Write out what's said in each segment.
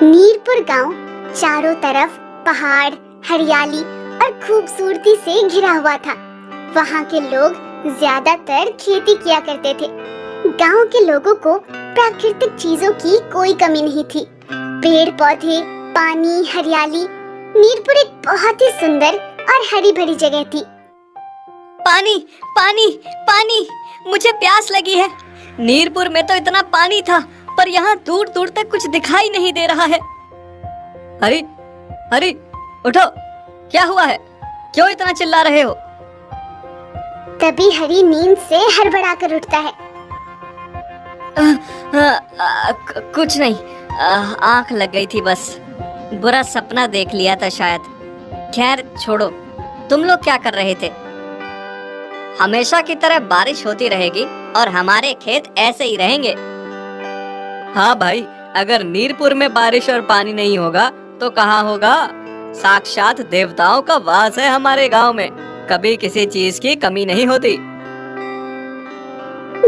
मीरपुर गांव चारों तरफ पहाड़, हरियाली और खूबसूरती से घिरा हुआ था। वहाँ के लोग ज्यादातर खेती किया करते थे। गांव के लोगों को प्राकृतिक चीजों की कोई कमी नहीं थी। पेड़ पौधे, पानी, हरियाली। मीरपुर एक बहुत ही सुंदर और हरी भरी जगह थी। पानी पानी पानी, मुझे प्यास लगी है। मीरपुर में तो इतना पानी था, पर यहाँ दूर दूर तक कुछ दिखाई नहीं दे रहा है। अरे अरे, उठो, क्या हुआ है? क्यों इतना चिल्ला रहे हो? तभी हरी नींद से हड़बड़ाकर उठता है। कुछ नहीं, आंख लग गई थी बस। बुरा सपना देख लिया था शायद। खैर छोड़ो, तुम लोग क्या कर रहे थे? हमेशा की तरह बारिश होती रहेगी और हमारे खेत ऐसे ही रहेंगे। हाँ भाई, अगर मीरपुर में बारिश और पानी नहीं होगा तो कहाँ होगा? साक्षात देवताओं का वास है हमारे गांव में। कभी किसी चीज की कमी नहीं होती।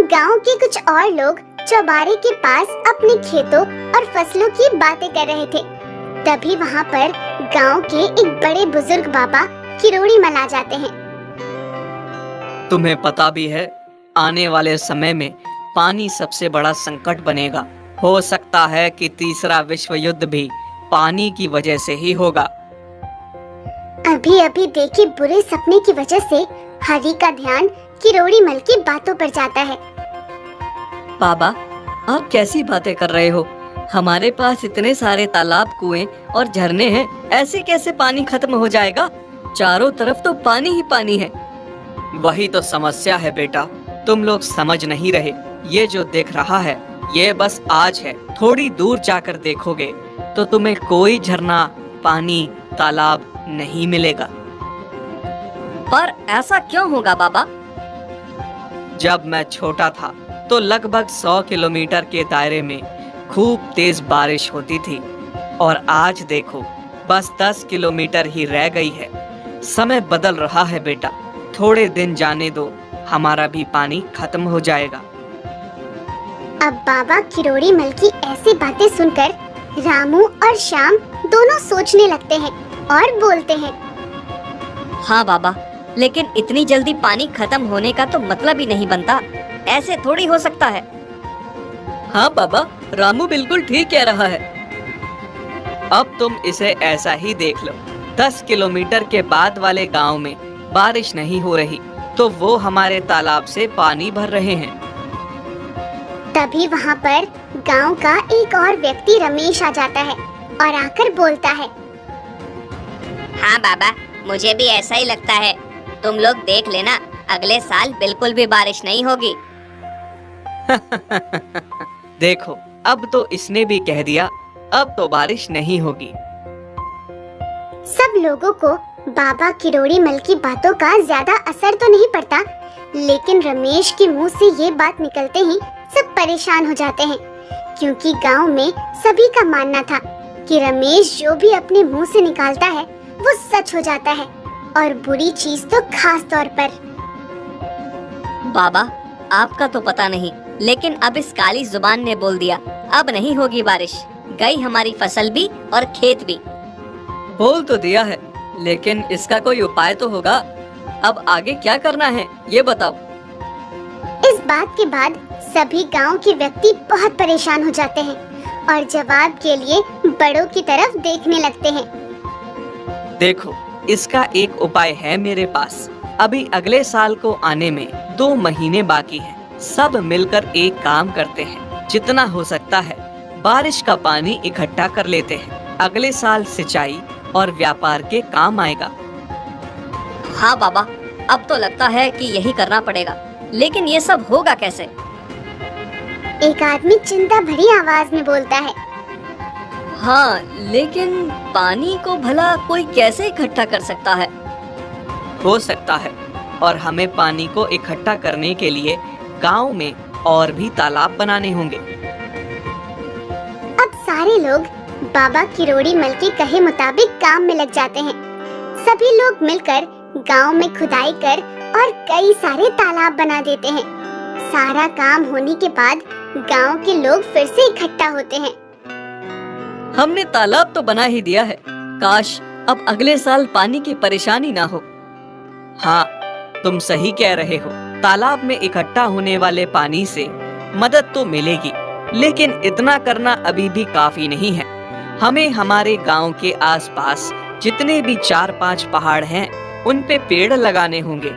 गांव के कुछ और लोग चौबारे के पास अपने खेतों और फसलों की बातें कर रहे थे। तभी वहाँ पर गांव के एक बड़े बुजुर्ग बाबा किरोड़ी मल आ जाते हैं। तुम्हें पता भी है, आने वाले समय में पानी सबसे बड़ा संकट बनेगा। हो सकता है कि तीसरा विश्व युद्ध भी पानी की वजह से ही होगा। अभी अभी देखे बुरे सपने की वजह से हरी का ध्यान किरोड़ी मल की बातों पर जाता है। बाबा, आप कैसी बातें कर रहे हो? हमारे पास इतने सारे तालाब, कुएं और झरने हैं, ऐसे कैसे पानी खत्म हो जाएगा? चारों तरफ तो पानी ही पानी है। वही तो समस्या है बेटा, तुम लोग समझ नहीं रहे। ये जो दिख रहा है ये बस आज है। थोड़ी दूर जाकर देखोगे तो तुम्हें कोई झरना, पानी, तालाब नहीं मिलेगा। पर ऐसा क्यों होगा बाबा? जब मैं छोटा था तो लगभग 100 किलोमीटर के दायरे में खूब तेज बारिश होती थी, और आज देखो बस 10 किलोमीटर ही रह गई है। समय बदल रहा है बेटा, थोड़े दिन जाने दो, हमारा भी पानी खत्म हो जाएगा। अब बाबा किरोड़ी मल की ऐसी बातें सुनकर रामू और श्याम दोनों सोचने लगते हैं और बोलते हैं। हाँ बाबा, लेकिन इतनी जल्दी पानी खत्म होने का तो मतलब ही नहीं बनता। ऐसे थोड़ी हो सकता है। हाँ बाबा, रामू बिल्कुल ठीक कह रहा है। अब तुम इसे ऐसा ही देख लो, 10 किलोमीटर के बाद वाले गांव में बारिश नहीं हो रही तो वो हमारे तालाब से पानी भर रहे हैं। तभी वहाँ पर गांव का एक और व्यक्ति रमेश आ जाता है और आकर बोलता है। हाँ बाबा, मुझे भी ऐसा ही लगता है। तुम लोग देख लेना, अगले साल बिल्कुल भी बारिश नहीं होगी। देखो, अब तो इसने भी कह दिया, अब तो बारिश नहीं होगी। सब लोगों को बाबा किरोड़ी मल की बातों का ज्यादा असर तो नहीं पड़ता, लेकिन रमेश के मुंह से ये बात निकलते ही सब परेशान हो जाते हैं, क्योंकि गांव में सभी का मानना था कि रमेश जो भी अपने मुंह से निकालता है वो सच हो जाता है, और बुरी चीज तो खास तौर पर। बाबा, आपका तो पता नहीं, लेकिन अब इस काली जुबान ने बोल दिया, अब नहीं होगी बारिश। गई हमारी फसल भी और खेत भी। बोल तो दिया है, लेकिन इसका कोई उपाय तो होगा। अब आगे क्या करना है ये बताओ। इस बात के बाद सभी गांव के व्यक्ति बहुत परेशान हो जाते हैं और जवाब के लिए बड़ों की तरफ देखने लगते हैं। देखो, इसका एक उपाय है मेरे पास। अभी अगले साल को आने में 2 महीने बाकी हैं। सब मिलकर एक काम करते हैं, जितना हो सकता है बारिश का पानी इकट्ठा कर लेते हैं। अगले साल सिंचाई और व्यापार के काम आएगा। हाँ बाबा, अब तो लगता है कि यही करना पड़ेगा, लेकिन ये सब होगा कैसे? एक आदमी चिंता भरी आवाज में बोलता है। हाँ, लेकिन पानी को भला कोई कैसे इकट्ठा कर सकता है? हो सकता है, और हमें पानी को इकट्ठा करने के लिए गांव में और भी तालाब बनाने होंगे। अब सारे लोग बाबा किरोड़ी मल के कहे मुताबिक काम में लग जाते हैं। सभी लोग मिलकर गांव में खुदाई कर और कई सारे तालाब बना देते हैं। सारा काम होने के बाद गांव के लोग फिर से इकट्ठा होते हैं। हमने तालाब तो बना ही दिया है, काश अब अगले साल पानी की परेशानी ना हो। हाँ, तुम सही कह रहे हो। तालाब में इकट्ठा होने वाले पानी से मदद तो मिलेगी, लेकिन इतना करना अभी भी काफी नहीं है। हमें हमारे गांव के आसपास जितने भी 4-5 पहाड़ हैं, उन पे पेड़ लगाने होंगे।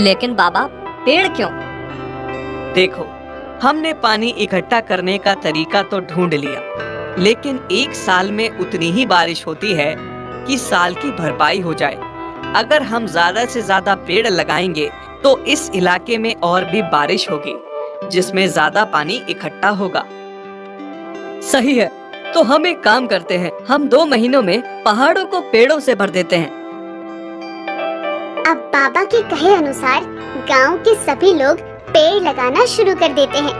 लेकिन बाबा, पेड़ क्यों? देखो, हमने पानी इकट्ठा करने का तरीका तो ढूंढ लिया, लेकिन एक साल में उतनी ही बारिश होती है कि साल की भरपाई हो जाए। अगर हम ज्यादा से ज्यादा पेड़ लगाएंगे तो इस इलाके में और भी बारिश होगी, जिसमें ज्यादा पानी इकट्ठा होगा। सही है, तो हम एक काम करते हैं, हम 2 महीनों में पहाड़ों को पेड़ों से भर देते हैं। अब बाबा के कहे अनुसार गांव के सभी लोग पेड़ लगाना शुरू कर देते हैं।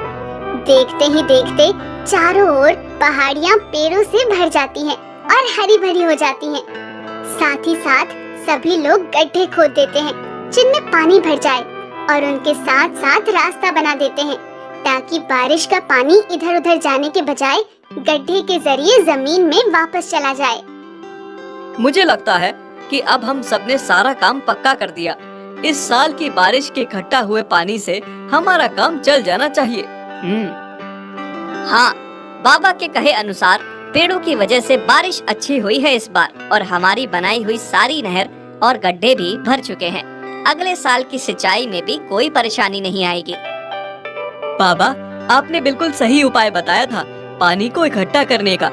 देखते ही देखते चारों ओर पहाड़ियां पेड़ों से भर जाती हैं और हरी भरी हो जाती हैं। साथ ही साथ सभी लोग गड्ढे खोद देते हैं जिनमें पानी भर जाए, और उनके साथ साथ रास्ता बना देते हैं ताकि बारिश का पानी इधर उधर जाने के बजाय गड्ढे के जरिए जमीन में वापस चला जाए। मुझे लगता है कि अब हम सबने सारा काम पक्का कर दिया। इस साल की बारिश के इकट्ठा हुए पानी से हमारा काम चल जाना चाहिए। हाँ, बाबा के कहे अनुसार पेड़ों की वजह से बारिश अच्छी हुई है इस बार, और हमारी बनाई हुई सारी नहर और गड्ढे भी भर चुके हैं। अगले साल की सिंचाई में भी कोई परेशानी नहीं आएगी। बाबा, आपने बिल्कुल सही उपाय बताया था पानी को इकट्ठा करने का।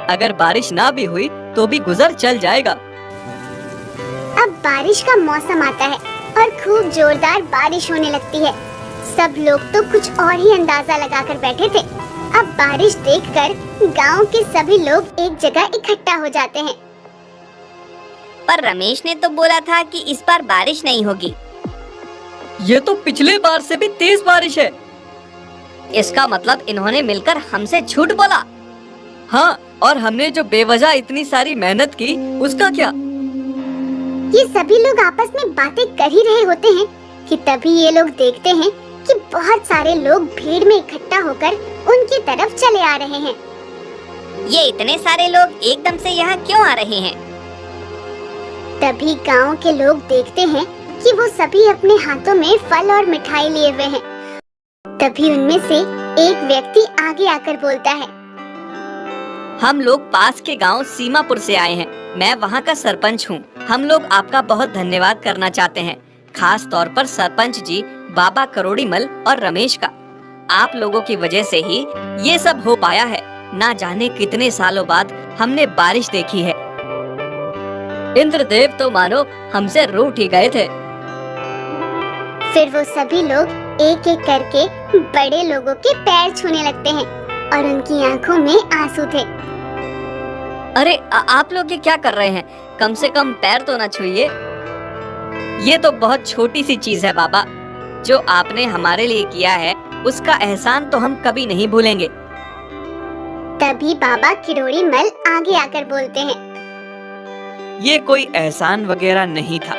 अगर बारिश ना भी हुई तो भी गुजर चल जाएगा। अब बारिश का मौसम आता है और खूब जोरदार बारिश होने लगती है। सब लोग तो कुछ और ही अंदाजा लगाकर बैठे थे। अब बारिश देखकर गांव के सभी लोग एक जगह इकट्ठा हो जाते हैं। पर रमेश ने तो बोला था कि इस बार बारिश नहीं होगी। ये तो पिछले बार से भी तेज बारिश है। इसका मतलब इन्होंने मिलकर हमसे झूठ बोला। हाँ, और हमने जो बेवजह इतनी सारी मेहनत की, उसका क्या? ये सभी लोग आपस में बातें कर ही रहे होते हैं कि तभी ये लोग देखते हैं कि बहुत सारे लोग भीड़ में इकट्ठा होकर उनकी तरफ चले आ रहे हैं। ये इतने सारे लोग एकदम से यहाँ क्यों आ रहे हैं? तभी गांव के लोग देखते हैं कि वो सभी अपने हाथों में फल और मिठाई लिए हुए हैं। तभी उनमें से एक व्यक्ति आगे आकर बोलता है, हम लोग पास के गांव सीमापुर से आए हैं। मैं वहां का सरपंच हूं। हम लोग आपका बहुत धन्यवाद करना चाहते हैं, खास तौर पर सरपंच जी बाबा करोड़ीमल और रमेश का। आप लोगों की वजह से ही ये सब हो पाया है। ना जाने कितने सालों बाद हमने बारिश देखी है। इंद्रदेव तो मानो हमसे रूठ ही गए थे। फिर वो सभी लोग एक एक करके बड़े लोगों के पैर छूने लगते हैं और उनकी आंखों में आंसू थे। अरे आप लोग ये क्या कर रहे हैं? कम से कम पैर तो ना छूइए। ये तो बहुत छोटी सी चीज है बाबा। जो आपने हमारे लिए किया है उसका एहसान तो हम कभी नहीं भूलेंगे। तभी बाबा किरोड़ीमल आगे आकर बोलते हैं, ये कोई एहसान वगैरह नहीं था।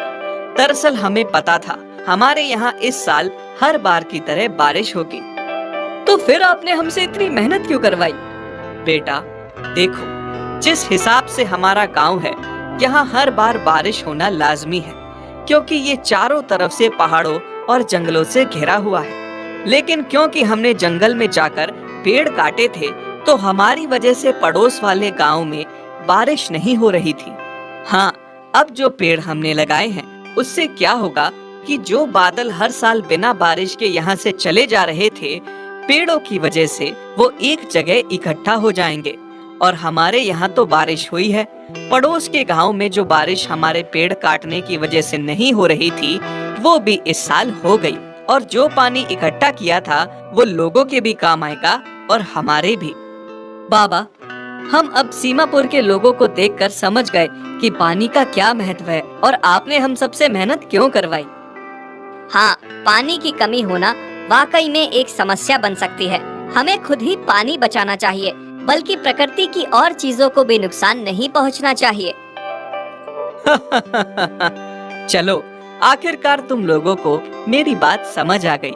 दरअसल हमें पता था हमारे यहाँ इस साल हर बार की तरह बारिश होगी। तो फिर आपने हमसे इतनी मेहनत क्यों करवाई? बेटा देखो, जिस हिसाब से हमारा गांव है, यहाँ हर बार बारिश होना लाजमी है, क्योंकि ये चारों तरफ से पहाड़ों और जंगलों से घिरा हुआ है। लेकिन क्योंकि हमने जंगल में जाकर पेड़ काटे थे, तो हमारी वजह से पड़ोस वाले गांव में बारिश नहीं हो रही थी। हाँ, अब जो पेड़ हमने लगाए हैं उससे क्या होगा कि जो बादल हर साल बिना बारिश के यहाँ से चले जा रहे थे, पेड़ों की वजह से वो एक जगह इकट्ठा हो जाएंगे। और हमारे यहाँ तो बारिश हुई है, पड़ोस के गांव में जो बारिश हमारे पेड़ काटने की वजह से नहीं हो रही थी, वो भी इस साल हो गई। और जो पानी इकट्ठा किया था वो लोगों के भी काम आएगा और हमारे भी। बाबा, हम अब सीमापुर के लोगों को देखकर समझ गए कि पानी का क्या महत्व है और आपने हम सबसे मेहनत क्यों करवाई। हाँ, पानी की कमी होना वाकई में एक समस्या बन सकती है। हमें खुद ही पानी बचाना चाहिए, बल्कि प्रकृति की और चीजों को भी नुकसान नहीं पहुंचना चाहिए। चलो, आखिरकार तुम लोगों को मेरी बात समझ आ गई।